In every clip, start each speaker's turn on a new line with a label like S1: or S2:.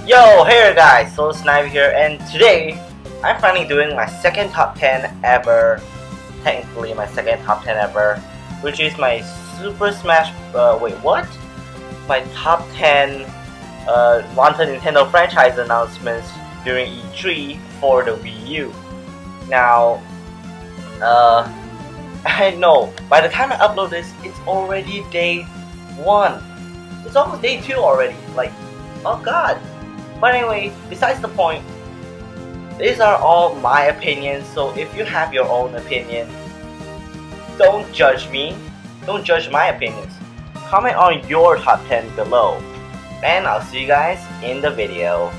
S1: Yo, hey guys, Soul Sniper here, and today I'm finally doing my second top 10 ever, technically my second top 10 ever, which is my Super Smash, My top 10 wanted Nintendo franchise announcements during E3 for the Wii U. Now, I know, by the time I upload this, it's already day 1. It's almost day 2 already, like, oh god. But anyway, besides the point, these are all my opinions, so if you have your own opinion, don't judge me, don't judge my opinions. Comment on your top 10 below, and I'll see you guys in the video.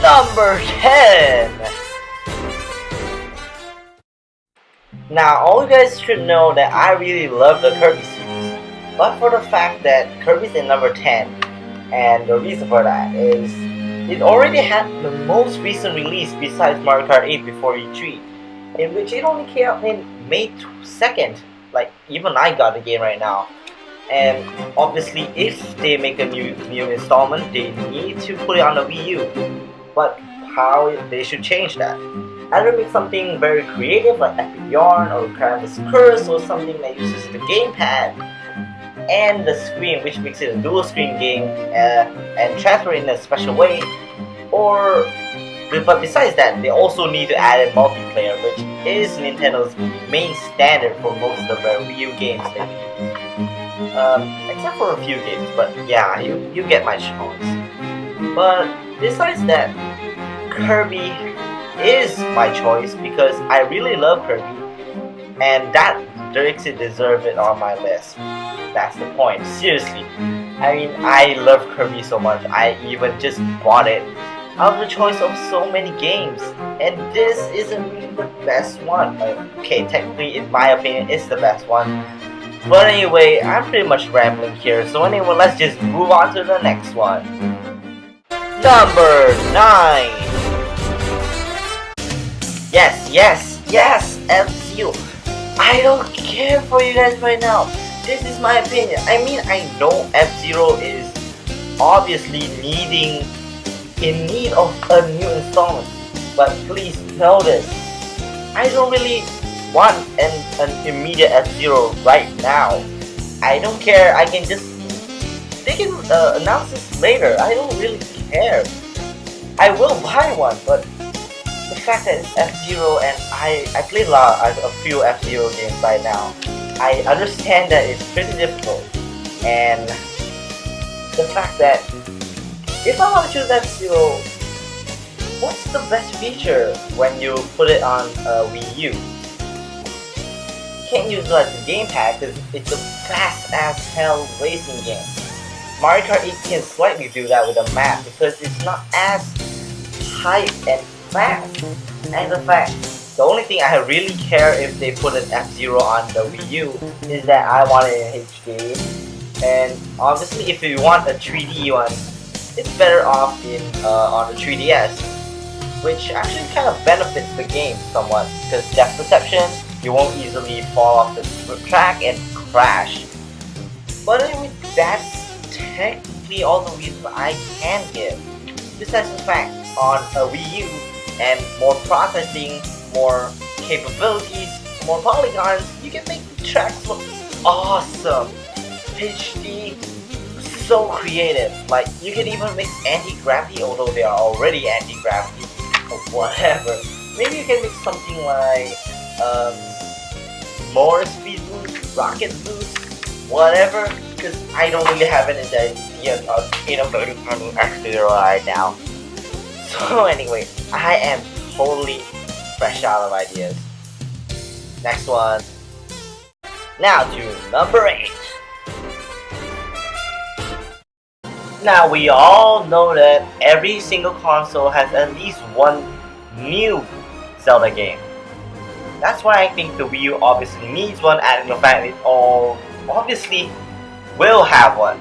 S1: Number 10! Now, all you guys should know that I really love the Kirby series, but for the fact that Kirby's in number 10, and the reason for that is it already had the most recent release besides Mario Kart 8 before E3, in which it only came out in May 2nd, like even I got the game right now. And obviously if they make a new installment, they need to put it on the Wii U. But how they should change that? Either make something very creative like Epic Yarn or Krampus Curse or something that uses the gamepad and the screen, which makes it a dual screen game and transfer it in a special way. But besides that, they also need to add in multiplayer, which is Nintendo's main standard for most of their Wii U games lately. Except for a few games, but yeah, you get my choice. But besides that, Kirby is my choice because I really love Kirby, and that makes it deserve it on my list. That's the point, seriously. I mean, I love Kirby so much, I even just bought it out of the choice of so many games, and this isn't really the best one. Okay, technically, in my opinion, it's the best one. But anyway, I'm pretty much rambling here, so anyway, let's just move on to the next one. Number 9. Yes, F-Zero. I don't care for you guys right now. This is my opinion. I mean, I know F-Zero is obviously in need of a new installment, but please know this. I don't really want an immediate F-Zero right now. I don't care. I can just they can announce this later. I don't really care. I will buy one, but the fact that it's F-Zero and I played a few F-Zero games by now, I understand that it's pretty difficult, and the fact that if I want to choose F-Zero, what's the best feature when you put it on a Wii U? You can't use it as a gamepad because it's a fast as hell racing game. Mario Kart 8 can slightly do that with a map because it's not as hype and fast. And the fact, the only thing I really care if they put an F-Zero on the Wii U is that I want it in HD. And obviously if you want a 3D one, it's better off on the 3DS, which actually kind of benefits the game somewhat because depth perception, you won't easily fall off the track and crash. But anyway, that's technically all the reasons I can give. Besides the fact, on a Wii U and more processing, more capabilities, more polygons, you can make the tracks look awesome. HD, so creative. Like, you can even mix anti-gravity, although they are already anti-gravity, or whatever. Maybe you can mix something like um, more speed boost, rocket boost, whatever, because I don't really have an idea of innovating any F-Zero right now. So anyway, I am totally fresh out of ideas. Next one. Now to number 8. Now we all know that every single console has at least one new Zelda game. That's why I think the Wii U obviously needs one, and the fact it all obviously will have one.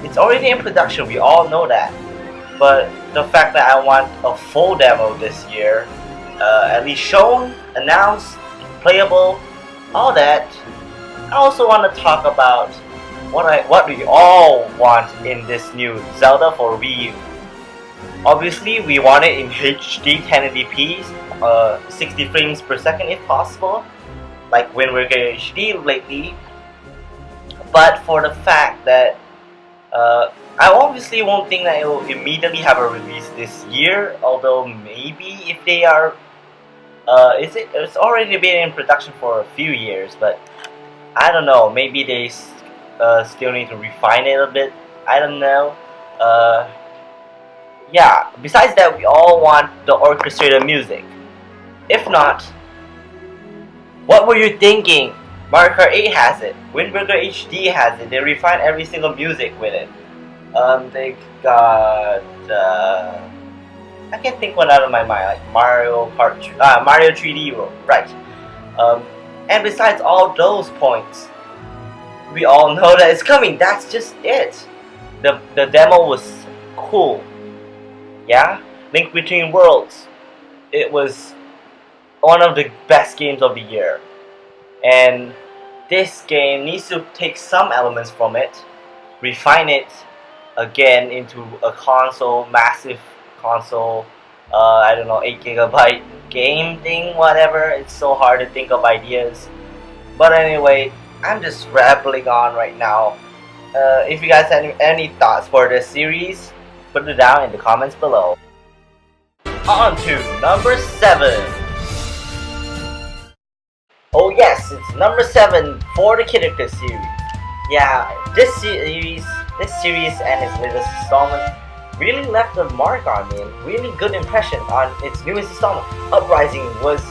S1: It's already in production, we all know that. But the fact that I want a full demo this year, at least shown, announced, playable, all that. I also want to talk about what we all want in this new Zelda for Wii U. Obviously, we want it in HD 1080p, 60 frames per second if possible, like when we're getting HD lately. But for the fact that I obviously won't think that it will immediately have a release this year, although maybe if they are, it's already been in production for a few years, but I don't know, maybe they still need to refine it a bit, I don't know. Yeah, besides that, we all want the orchestrated music. If not, what were you thinking? Mario Kart 8 has it, Wind Waker HD has it, they refine every single music with it. They got, I can't think one out of my mind, like Mario 3D World, right. And besides all those points, we all know that it's coming, that's just it. The demo was cool. Yeah? Link Between Worlds. It was one of the best games of the year. And this game needs to take some elements from it, refine it again into a console, massive console, I don't know, 8GB game thing, whatever. It's so hard to think of ideas. But anyway, I'm just rambling on right now. If you guys have any thoughts for this series, put it down in the comments below. On to number 7. Oh yes, it's number 7 for the Kid Icarus series. Yeah, this series and its latest installment really left a mark on me, and really good impression on its newest installment. Uprising was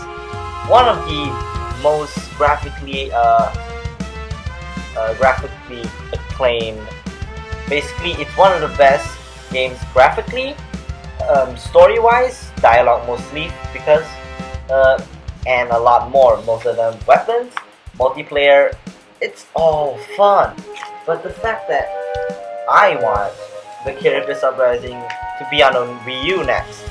S1: one of the most graphically acclaimed. Basically, it's one of the best games graphically, story-wise, dialogue mostly, because and a lot more. Most of them weapons, multiplayer. It's all fun. But the fact that I want the Kid Icarus Uprising to be on a Wii U next.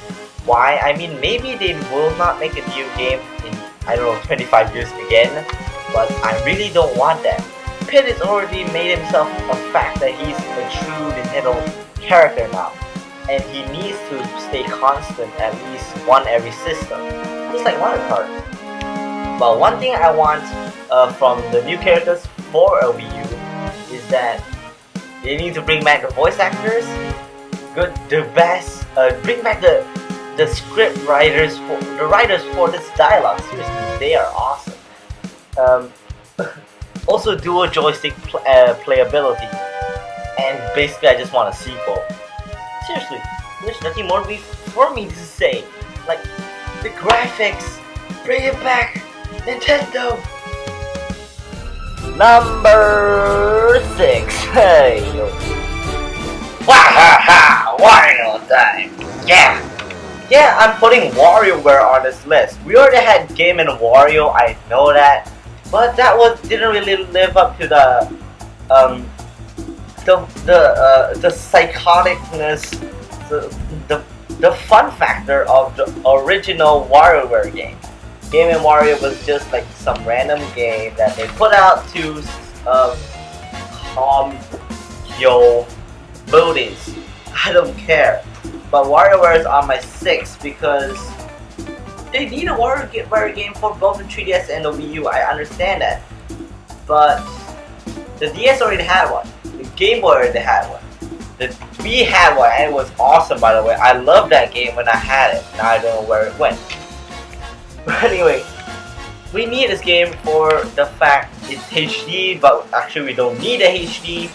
S1: Why? I mean, maybe they will not make a new game in, I don't know, 25 years again, but I really don't want that. Pit has already made himself a fact that he's a true Nintendo character now, and he needs to stay constant at least one every system, just like Mario Kart. But one thing I want from the new characters for a Wii U is that they need to bring back the voice actors, bring back the script writers for this dialogue. Seriously, they are awesome. Also, dual joystick playability, and basically, I just want a sequel. Seriously, there's nothing more for me to say. Like the graphics, bring it back, Nintendo. Number 6. Hey, yo. Wahaha! Wario time! Yeah! Yeah, I'm putting WarioWare on this list. We already had Game & Wario, I know that. But that didn't really live up to the psychoticness, the fun factor of the original WarioWare game. Game & Wario was just like some random game that they put out to calm your booties. I don't care. But WarioWare is on my 6 because they need a WarioWare game for both the 3DS and the Wii U. I understand that. But the DS already had one. The Game Boy already had one. The Wii had one, and it was awesome, by the way. I loved that game when I had it. Now I don't know where it went. But anyway, We need this game for the fact it's HD, but actually we don't need a HD.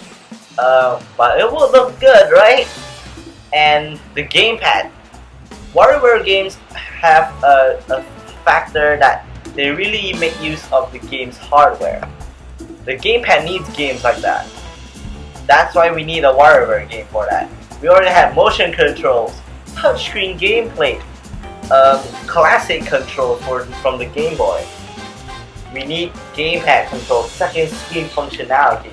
S1: But it will look good, right? And the gamepad. WarioWare games have a factor that they really make use of the game's hardware. The gamepad needs games like that. That's why we need a WarioWare game for that. We already have motion controls, touchscreen gameplay, classic controls from the Game Boy. We need gamepad controls, second screen functionality.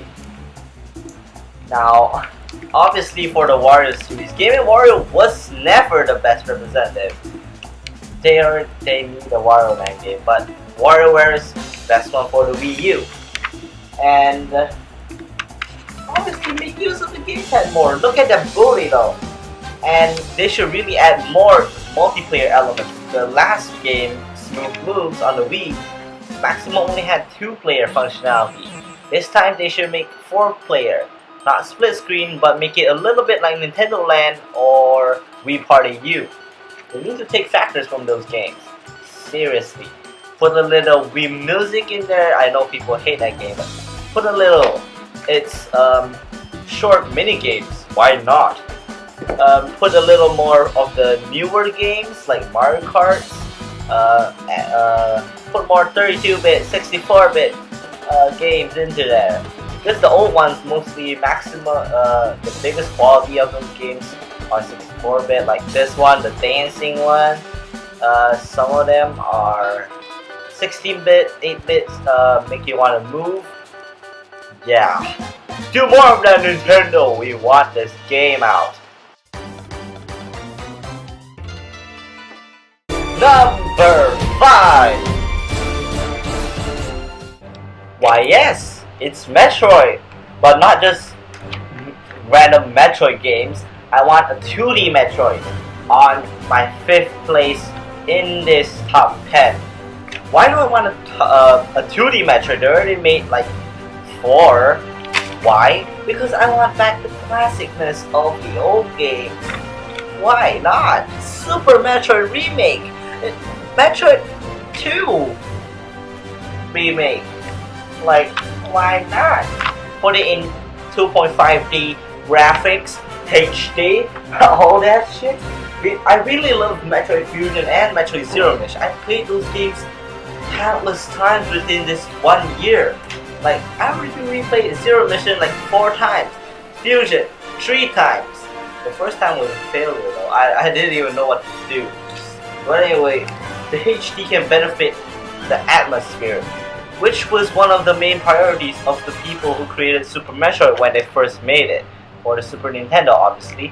S1: Now, obviously for the Wario series, Game & Wario was never the best representative. They need a Wario Land game, but WarioWare is best one for the Wii U. And obviously make use of the gamepad more. Look at that booty though. And they should really add more multiplayer elements. The last game, Smooth Moves on the Wii, Maximum only had 2-player functionality. This time they should make 4-player. Not split screen, but make it a little bit like Nintendo Land or Wii Party U. They need to take factors from those games. Seriously. Put a little Wii music in there. I know people hate that game, but put a little. It's short mini games. Why not? Put a little more of the newer games like Mario Kart. Put more 32-bit, 64-bit games into there. Just the old ones, mostly the biggest quality of those games are 64-bit, like this one, the dancing one. Some of them are 16-bit, 8-bit, make you want to move. Yeah. Do more of that, Nintendo! We want this game out. Number 5! Why yes, it's Metroid! But not just random Metroid games. I want a 2D Metroid on my 5th place in this top 10. Why do I want a 2D Metroid? They already made like 4. Why? Because I want back the classicness of the old games. Why not? Super Metroid Remake! Metroid 2 Remake. Like, why not? Put it in 2.5D graphics, HD, all that shit. I really love Metroid Fusion and Metroid Zero Mission. I played those games countless times within this 1 year. Like, I already replayed Zero Mission like 4 times. Fusion, 3 times. The first time was a failure though. I didn't even know what to do. But anyway, the HD can benefit the atmosphere, which was one of the main priorities of the people who created Super Metroid when they first made it, for the Super Nintendo, obviously.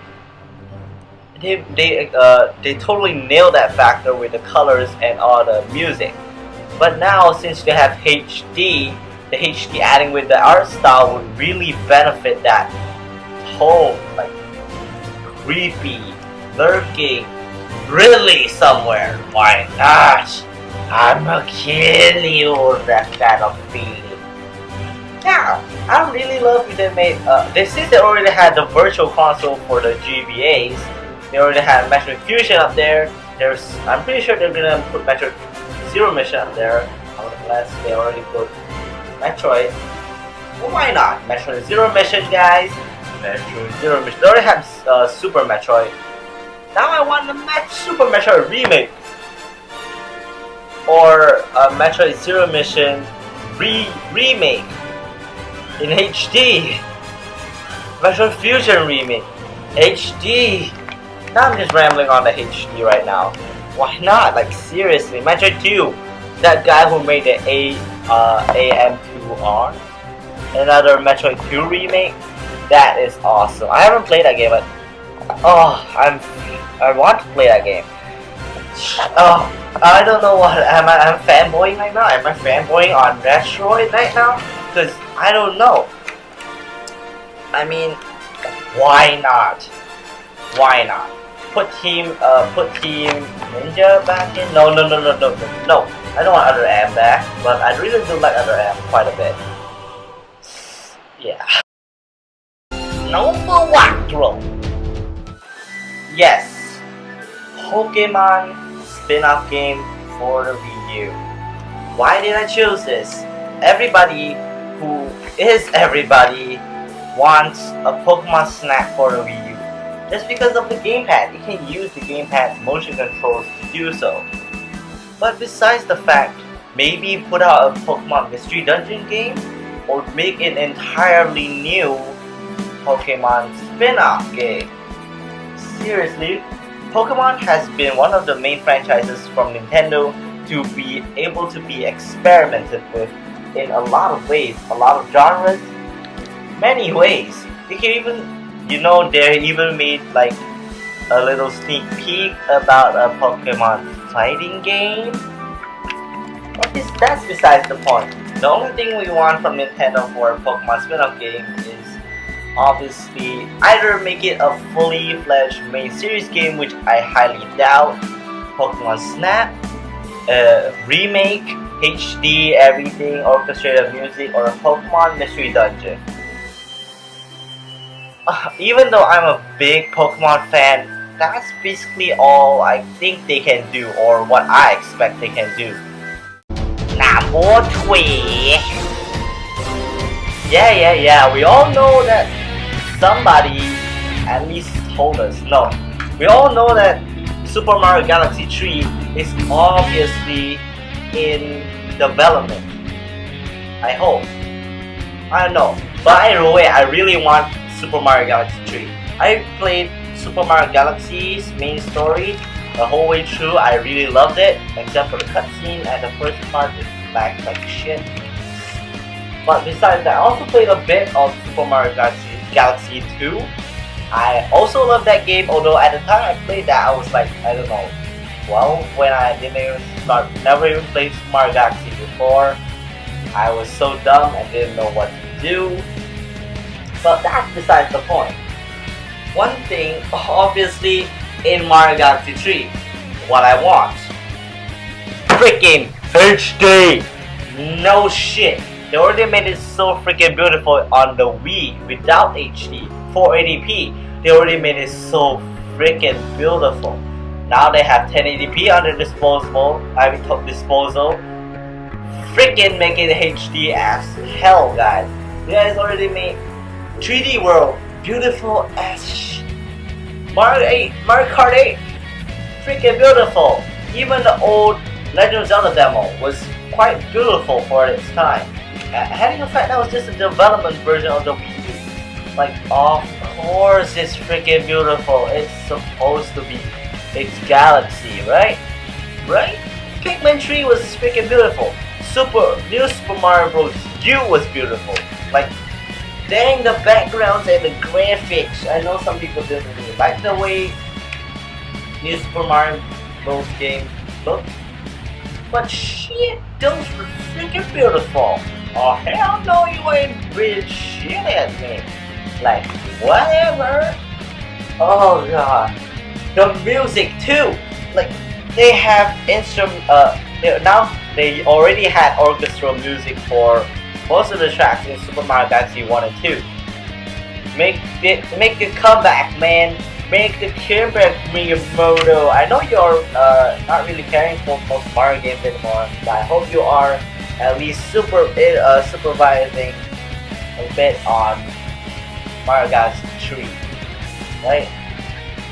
S1: They totally nailed that factor with the colors and all the music. But now, since they have HD, the HD adding with the art style would really benefit that tone, like creepy, lurking, really somewhere. Why not? I'ma kill you, that kind of feeling. Yeah, I really love it. They made since they already had the virtual console for the GBAs, they already had Metroid Fusion up there. I'm pretty sure they're gonna put Metroid Zero Mission up there. Unless they already put Metroid. Well, why not? Metroid Zero Mission, guys. Metroid Zero Mission. They already have Super Metroid. Now I want the Super Metroid Remake. Or a Metroid Zero Mission remake in HD. Metroid Fusion remake, HD. Now I'm just rambling on the HD right now. Why not? Like seriously, Metroid 2. That guy who made the AM2R. Another Metroid 2 remake. That is awesome. I haven't played that game, but I want to play that game. Oh, I don't know what I'm fanboying right now. Am I fanboying on Metroid right now? Because I don't know. I mean, why not? Why not? Put Team Ninja back in? No. I don't want Other M back, but I really do like Other M quite a bit. Yeah. Number 1. Yes. Pokemon spin-off game for the Wii U. Why did I choose this? Everybody who is everybody wants a Pokemon Snap for the Wii U. Just because of the gamepad, you can use the gamepad's motion controls to do so. But besides the fact, maybe put out a Pokemon Mystery Dungeon game or make an entirely new Pokemon spin-off game. Seriously, Pokemon has been one of the main franchises from Nintendo to be able to be experimented with in a lot of ways, a lot of genres, many ways. They can even, they even made like a little sneak peek about a Pokemon fighting game. But that's besides the point. The only thing we want from Nintendo for a Pokemon spin-off game is obviously either make it a fully fledged main series game, which I highly doubt, Pokemon Snap, remake, HD, everything, orchestrated music, or a Pokemon Mystery Dungeon. Even though I'm a big Pokemon fan, that's basically all I think they can do, or what I expect they can do. Number 3. Yeah, we all know that somebody at least told us. No, we all know that Super Mario Galaxy 3 is obviously in development. I hope. I don't know. But either way, I really want Super Mario Galaxy 3. I played Super Mario Galaxy's main story the whole way through. I really loved it, except for the cutscene and the first part is lagged like shit. But besides that, I also played a bit of Super Mario Galaxy 2. I also love that game, although at the time I played that, I was like, I don't know, 12 when I never even played Super Mario Galaxy before. I was so dumb and didn't know what to do. But that's besides the point. One thing, obviously, in Mario Galaxy 3, what I want. Freaking HD! No shit. They already made it so freaking beautiful on the Wii without HD. 480p. They already made it so freaking beautiful. Now they have 1080p on their disposal. Freaking make it HD as hell, guys. You guys already made 3D World beautiful as shit. Mario Kart 8, freaking beautiful. Even the old Legend of Zelda demo was quite beautiful for its time. Having the fact that was just a development version of the Wii U. Like, of course it's freaking beautiful. It's supposed to be. It's Galaxy, right? Right? Pikmin 3 was freaking beautiful. New Super Mario Bros. U was beautiful. Like, dang, the backgrounds and the graphics. I know some people didn't really like the way New Super Mario Bros. Game looked. But shit, those were freaking beautiful. Oh hell no, you ain't real shit at me. Like, whatever. Oh god. The music too. Like, they have now they already had orchestral music for most of the tracks in Super Mario Galaxy 1 and 2. Make a comeback, man. Make the comeback, Miyamoto. I know you're not really caring for most Mario games anymore, but I hope you are at least supervising a bit on Mario Galaxy 3. Right?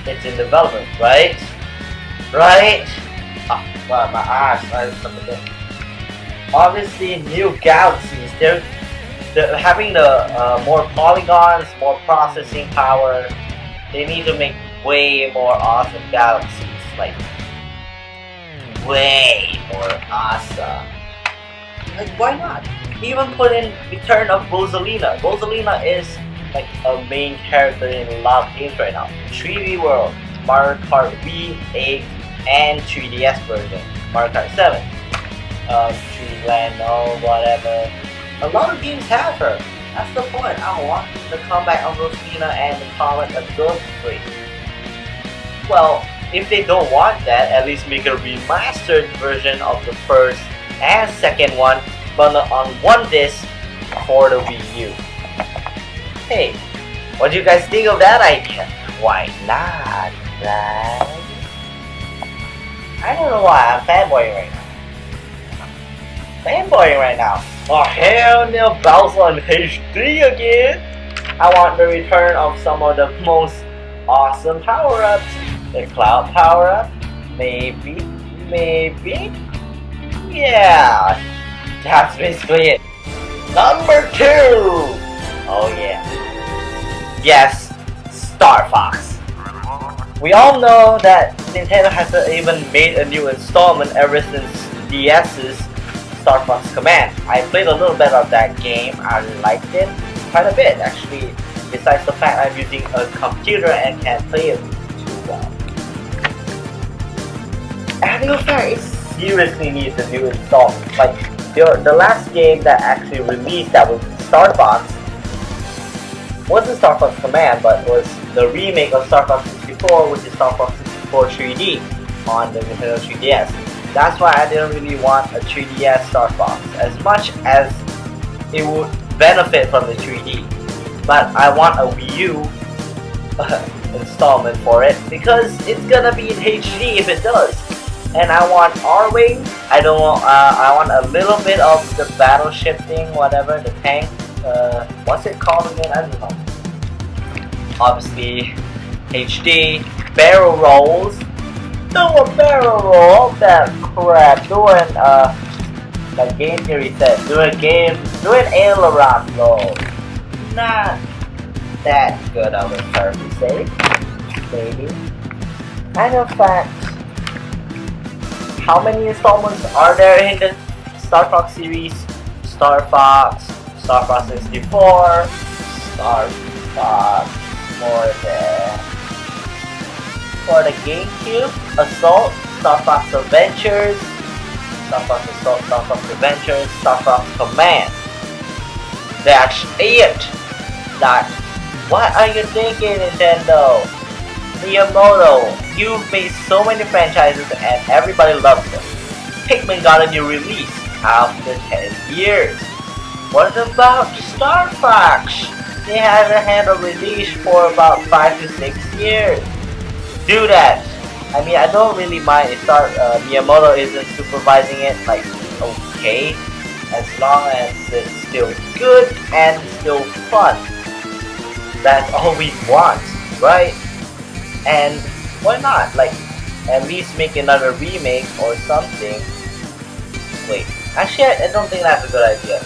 S1: It's in development, right? Right? Ah, well, my eyes. Obviously, new galaxies. They're having the more polygons, more processing power. They need to make way more awesome galaxies. Like, way more awesome. Like, why not? Even put in Return of Rosalina. Rosalina is like a main character in a lot of games right now. 3D World, Mario Kart Wii 8, and 3DS version, Mario Kart 7, 3D Land, or whatever. A lot of games have her. That's the point. I want the comeback of Rosalina and the comeback of Ghost-Free. Well, if they don't want that, at least make a remastered version of the first and second one, bundled on one disc for the Wii U. Hey, what do you guys think of that idea? Why not, right? I don't know why I'm fanboying right now. fanboying right now. Oh hell no, Bowser in HD again! I want the return of some of the most awesome power-ups. The Cloud power-up? Maybe? Yeah, that's basically it. Number 2! Oh yeah. Yes, Star Fox. We all know that Nintendo hasn't even made a new installment ever since DS's Star Fox Command. I played a little bit of that game. I liked it quite a bit actually. Besides the fact I'm using a computer and can't play it too well. And in fact, it seriously needs a new installment. Like the last game that actually released that was Star Fox wasn't Star Fox Command, but was the remake of Star Fox 64, which is Star Fox 64 3D on the Nintendo 3DS. That's why I didn't really want a 3DS Star Fox, as much as it would benefit from the 3D. But I want a Wii U installment for it, because it's gonna be in HD if it does. And I want R-Wing. I don't want. I want a little bit of the battleship thing, whatever, the tank. What's it called again? I don't know. Obviously, HD barrel rolls. Do a barrel roll. That crap. Doing like game theory said. Doing aileron roll. Not that good of a term to say. Maybe. And in fact, how many installments are there in the Star Fox series? Star Fox 64, Star Fox for the GameCube, Assault, Star Fox Adventures, Star Fox Assault, Star Fox Adventures, Star Fox Command. That's it! Like, what are you thinking, Nintendo? Miyamoto, you've made so many franchises and everybody loves them. Pikmin got a new release after 10 years. What about Star Fox? They haven't had a release for about 5 to 6 years. Do that. I mean, I don't really mind if Miyamoto isn't supervising it, like, okay. As long as it's still good and still fun. That's all we want, right? And why not? Like, at least make another remake or something. Wait, actually I don't think that's a good idea.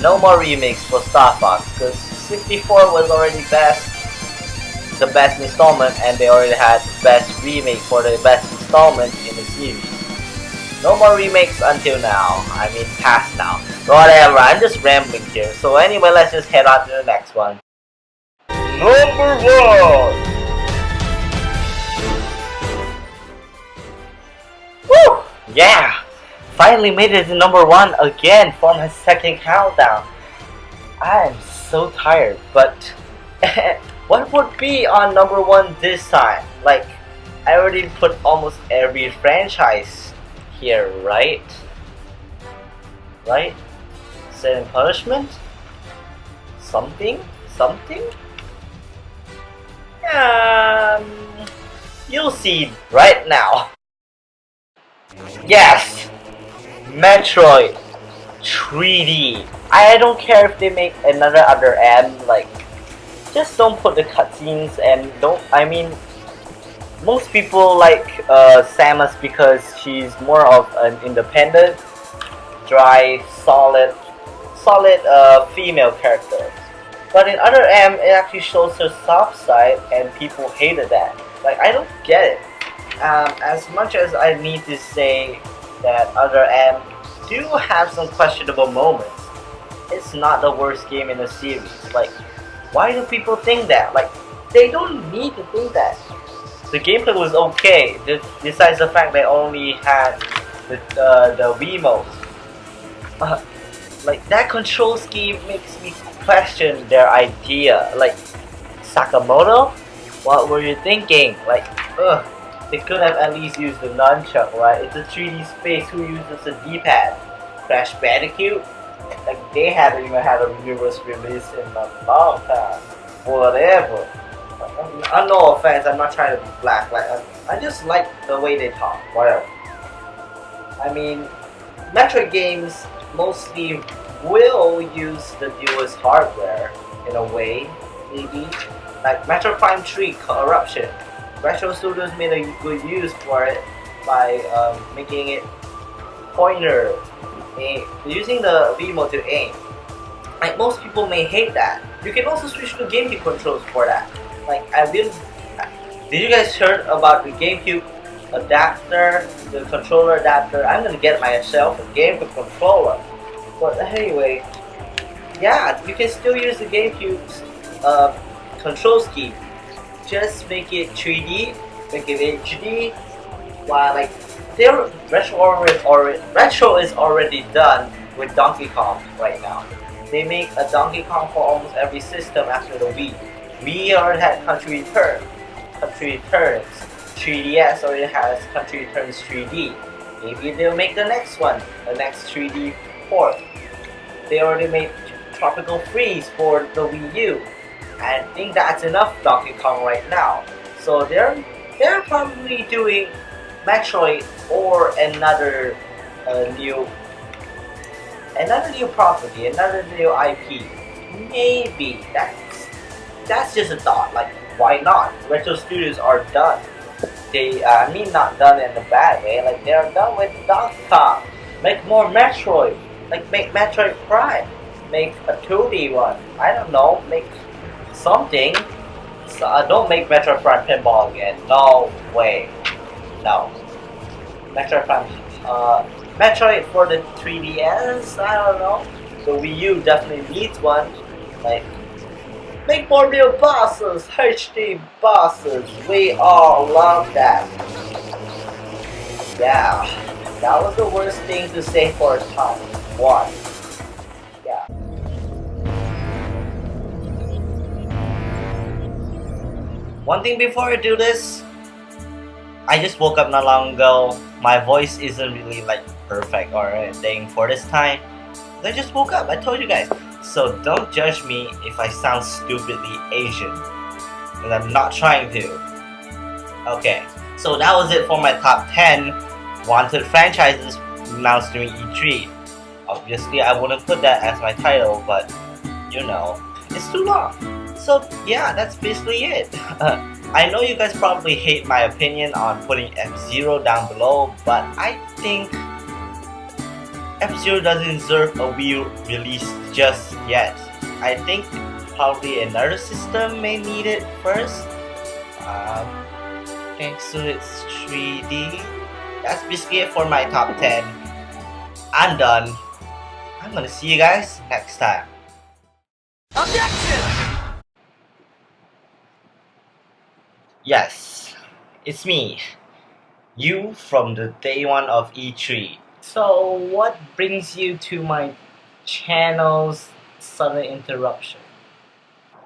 S1: No more remakes for Star Fox, because 64 was already the best installment, and they already had the best remake for the best installment in the series. No more remakes until now. I mean, past now. Whatever, I'm just rambling here. So anyway, let's just head on to the next one. Number 1! Woo! Yeah! Finally made it to number 1 again for my second countdown. I am so tired, but what would be on number 1 this time? Like, I already put almost every franchise here, right? Right? Sin and Punishment? Something? You'll see right now. Yes! Metroid 3D. I don't care if they make another Other M, like, just don't put the cutscenes and most people like Samus because she's more of an independent, dry, solid female character. But in Other M, it actually shows her soft side and people hated that. Like, I don't get it. As much as I need to say that Other M do have some questionable moments, it's not the worst game in the series. Like, why do people think that? Like, they don't need to think that. The gameplay was okay, besides the fact they only had the Wiimotes. Like, that control scheme makes me question their idea. Like, Sakamoto? What were you thinking? Like, they could have at least used the nunchuck, right? It's a 3D space, who uses a D-pad? Crash Bandicoot? Like, they haven't even had a newest release in a long time. Whatever. No offense, I'm not trying to be black. Like, I just like the way they talk. Whatever. I mean, Metroid games mostly will use the newest hardware in a way, maybe. Like Metro Prime 3 Corruption. Retro Studios made a good use for it by making it pointer, using the V mode to aim. Like most people may hate that. You can also switch to GameCube controls for that. Like did you guys heard about the GameCube adapter, the controller adapter? I'm gonna get myself a GameCube controller. But anyway, yeah, you can still use the GameCube's control scheme. Just make it 3D, make it HD. While like retro is already done with Donkey Kong right now. They make a Donkey Kong for almost every system after the Wii. Wii already had Country Returns. 3DS already has Country Returns 3D. Maybe they'll make the next one, the next 3D port. They already made Tropical Freeze for the Wii U. I think that's enough Donkey Kong right now. So they're probably doing Metroid or another new property, another new IP. Maybe that's just a thought. Like, why not? Retro Studios are done. They, I mean, not done in a bad way. Like, they are done with Donkey Kong. Make more Metroid. Like, make Metroid Prime. Make a 2D one. I don't know. Make something. So, don't make Metroid Prime Pinball again. No way. No. Metroid Prime. Metroid for the 3DS. I don't know. The Wii U definitely needs one. Like, make more real bosses, HD bosses. We all love that. Yeah, that was the worst thing to say for a top one. Yeah. One thing before I do this, I just woke up not long ago. My voice isn't really like perfect or anything for this time. I just woke up. I told you guys. So don't judge me if I sound stupidly Asian, because I'm not trying to. Okay, so that was it for my top 10 wanted franchises announced during E3. Obviously, I wouldn't put that as my title, but you know, it's too long. So yeah, that's basically it. I know you guys probably hate my opinion on putting F-Zero down below, but I think F-Zero doesn't deserve a Wii release just yet. I think probably another system may need it first. Thanks to its 3D. That's basically it for my top 10. I'm done. I'm gonna see you guys next time. Objection! Yes, it's me. You from the day one of E3. So what brings you to my channel's sudden interruption?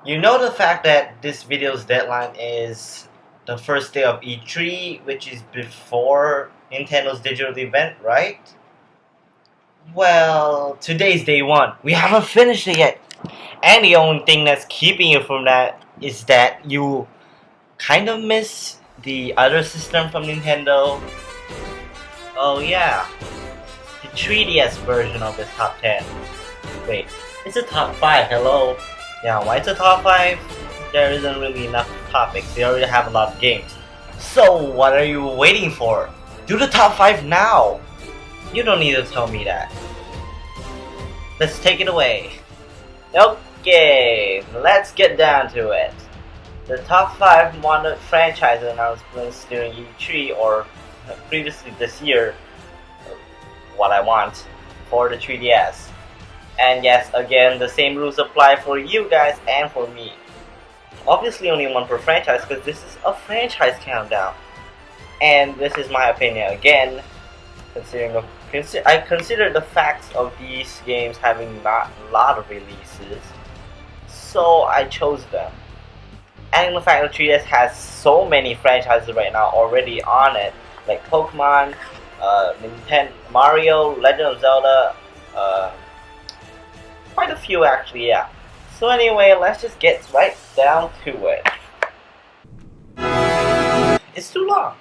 S1: You know the fact that this video's deadline is the first day of E3, which is before Nintendo's digital event, right? Well, today's day one. We haven't finished it yet. And the only thing that's keeping you from that is that you kind of miss the other system from Nintendo. Oh yeah, the 3DS version of the top 10. Wait, it's a top 5, hello? Yeah, why it's a top 5? There isn't really enough topics, they already have a lot of games. So what are you waiting for? Do the top 5 now! You don't need to tell me that. Let's take it away. Okay, let's get down to it. The top 5 wanted franchise announcements during E3 or previously this year, what I want for the 3DS. And yes, again, the same rules apply for you guys and for me. Obviously only one per franchise because this is a franchise countdown. And this is my opinion again, I consider the facts of these games having not a lot of releases, so I chose them. And the fact that 3DS has so many franchises right now already on it, like Pokemon, Nintendo, Mario, Legend of Zelda, quite a few actually, yeah. So anyway, let's just get right down to it. It's too long.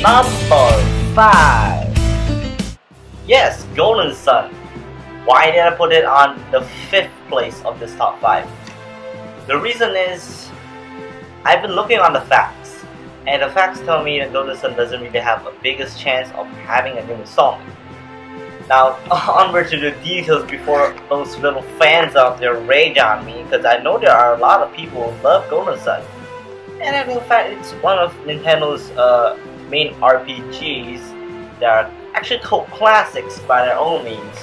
S1: Number 5. Yes, Golden Sun. Why did I put it on the 5th place of this top 5? The reason is, I've been looking on the facts, and the facts tell me that Golden Sun doesn't really have a biggest chance of having a new installment. Now, onward to the details before those little fans out there rage on me, because I know there are a lot of people who love Golden Sun. And in fact, it's one of Nintendo's main RPGs that are actually cult classics by their own means,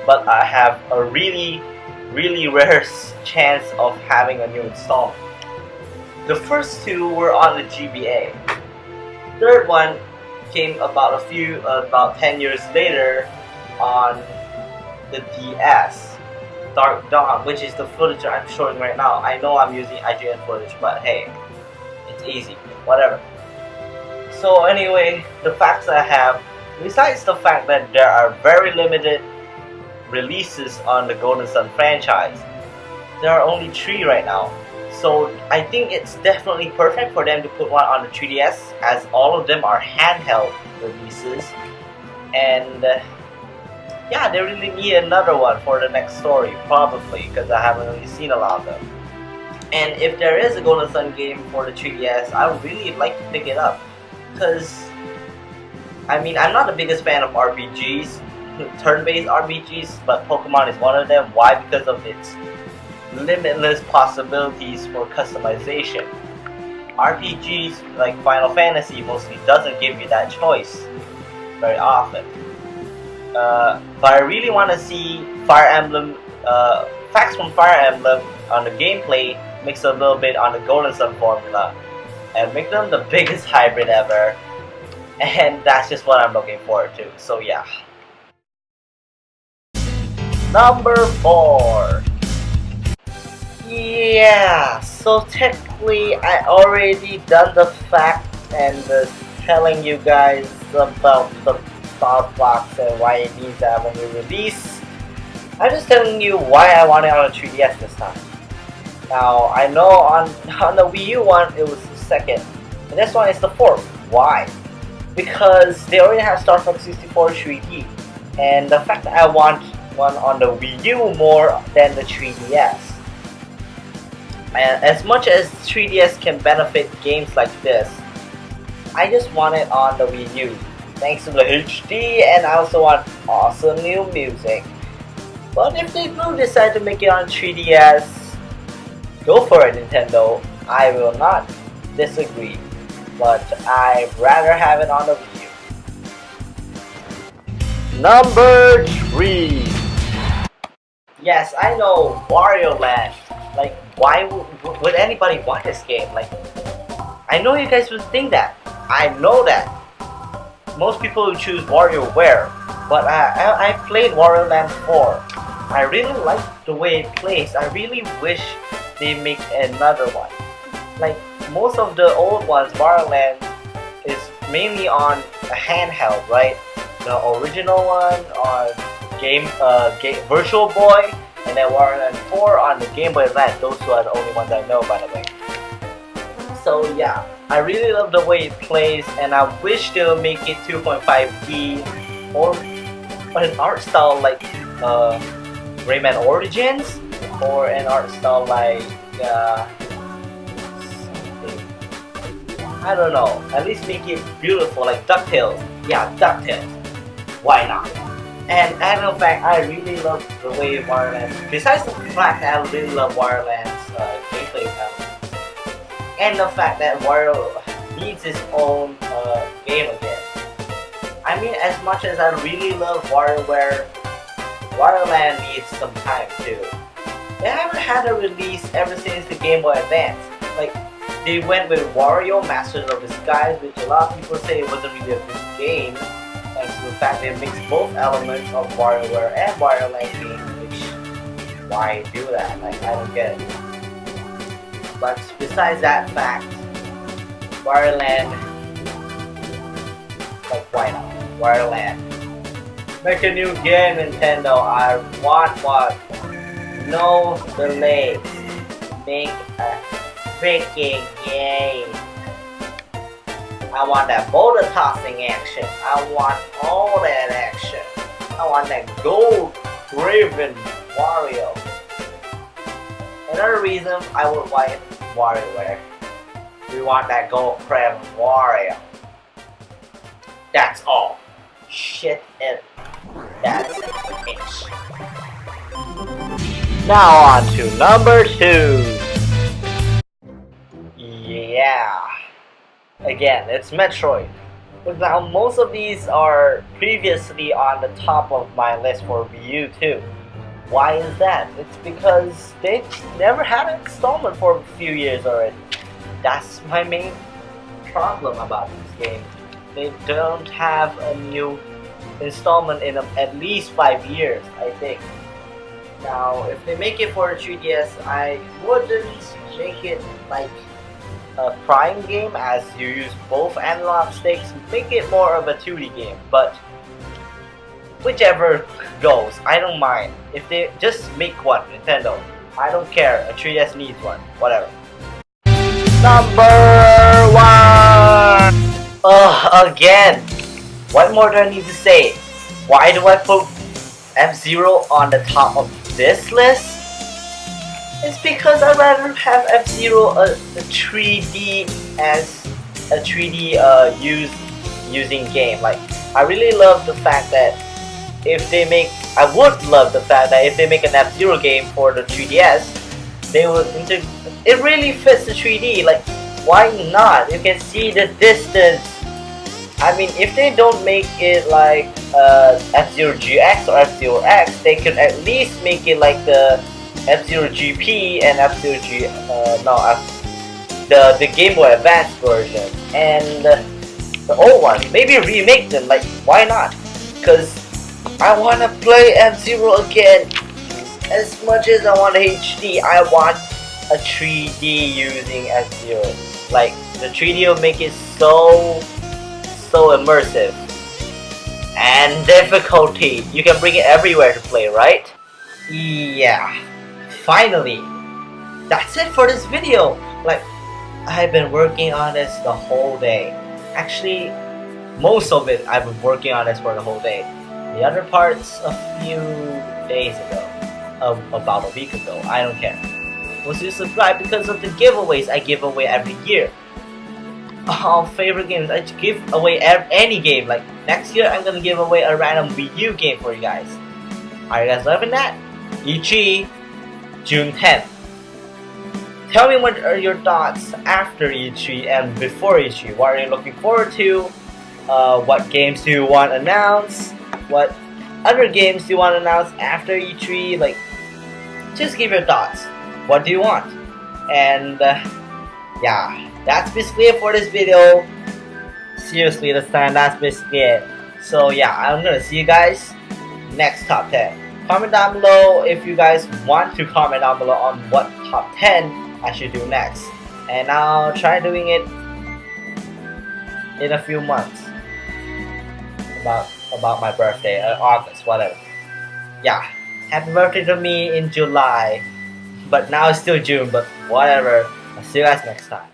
S1: but I have a really rare chance of having a new installment. The first two were on the GBA. Third one came about about 10 years later on the DS, Dark Dawn, which is the footage I'm showing right now. I know I'm using IGN footage, but hey, it's easy, whatever. So anyway, the facts I have, besides the fact that there are very limited releases on the Golden Sun franchise, there are only 3 right now. So I think it's definitely perfect for them to put one on the 3DS, as all of them are handheld releases. And yeah, they really need another one for the next story, probably, because I haven't really seen a lot of them. And if there is a Golden Sun game for the 3DS, I would really like to pick it up. Because, I mean, I'm not the biggest fan of RPGs, turn-based RPGs, but Pokemon is one of them. Why? Because of its limitless possibilities for customization. RPGs like Final Fantasy mostly doesn't give you that choice very often. But I really want to see Fire Emblem, facts from Fire Emblem on the gameplay mix a little bit on the Golden Sun formula and make them the biggest hybrid ever, and that's just what I'm looking forward to. So yeah. Number 4. Yeah, so technically I already done the fact and telling you guys about the Star Fox and why it needs to have a new release. I'm just telling you why I want it on a 3DS this time. Now, I know on the Wii U one it was the 2nd, and this one is the 4th. Why? Because they already have Star Fox 64 3D, and the fact that I want one on the Wii U more than the 3DS. And as much as 3DS can benefit games like this, I just want it on the Wii U, thanks to the HD, and I also want awesome new music. But if they do decide to make it on 3DS, go for it, Nintendo. I will not disagree, but I'd rather have it on the Wii U. Number 3. Yes, I know, Wario Land. Like, why would anybody want this game? Like, I know you guys would think that. I know that. Most people would choose WarioWare, but I played Wario Land 4. I really like the way it plays. I really wish they make another one. Like, most of the old ones, Wario Land is mainly on a handheld, right? The original one on Virtual Boy, and then Wario Land 4 on the Game Boy Advance. Those two are the only ones I know, by the way. So yeah, I really love the way it plays, and I wish they'll make it 2.5D or an art style like Rayman Origins, or an art style like I don't know. At least make it beautiful, like DuckTales. Yeah, DuckTales. Why not? And in fact, I really love the way Wario Land, besides the fact that I really love Wario Land's gameplay elements, and the fact that Wario needs his own game again. I mean, as much as I really love WarioWare, Wario Land needs some time too. They haven't had a release ever since the Game Boy Advance. Like, they went with Wario Masters of Disguise, which a lot of people say it wasn't really a good game, thanks to the fact they mixed both elements of WarioWare and Wario Land game, which, why do that? Like, I don't get it. But besides that fact, Wario Land, like, why not? Wario Land. Make a new game, Nintendo. I want one. No delays. Make a freaking game. I want that boulder tossing action. I want all that action. I want that gold Raven Wario. Another reason I would buy WarioWare. We want that gold Raven Wario. That's all. Shit it. That's it. Now on to number 2. Yeah. Again, it's Metroid. But now most of these are previously on the top of my list for Wii U too. Why is that? It's because they never had an installment for a few years already. That's my main problem about this game. They don't have a new installment in at least 5 years, I think. Now, if they make it for the 3DS, I wouldn't make it like a Prime game as you use both analog sticks. Make it more of a 2D game, but whichever goes, I don't mind. If they just make one, Nintendo, I don't care. A 3DS needs one, whatever. Number 1! Again! What more do I need to say? Why do I put F-Zero on the top of this list? It's because I'd rather have F-Zero a 3D as a 3D using game. Like, I really love the fact that I would love the fact that if they make an F-Zero game for the 3DS, they would it really fits the 3D. Like, why not? You can see the distance. I mean, if they don't make it like F-Zero GX or F-Zero X, they could at least make it like the F-Zero GP and F-Zero the Game Boy Advance version and the old one. Maybe remake them. Like, why not? Because I want to play F-Zero again. As much as I want HD, I want a 3D using F-Zero. Like, the 3D will make it so immersive. And difficulty, you can bring it everywhere to play, right? Yeah, finally, that's it for this video. Like, I've been working on this the whole day. Actually, most of it I've been working on this for the whole day. The other parts a few days ago, about a week ago. I don't care. Was you subscribe because of the giveaways I give away every year? All favorite games, I give away any game. Like, next year I'm gonna give away a random Wii U game for you guys. Are you guys loving that? E3, June 10th. Tell me what are your thoughts after E3 and before E3. What are you looking forward to? What games do you want announced? What other games do you want announced after E3? Like, just give your thoughts. What do you want? And yeah, that's basically it for this video. Seriously, this time, that's basically it. So yeah, I'm gonna see you guys next top 10. Comment down below if you guys want to comment down below on what top 10 I should do next. And I'll try doing it in a few months. About my birthday, August, whatever. Yeah, happy birthday to me in July. But now it's still June, but whatever. I'll see you guys next time.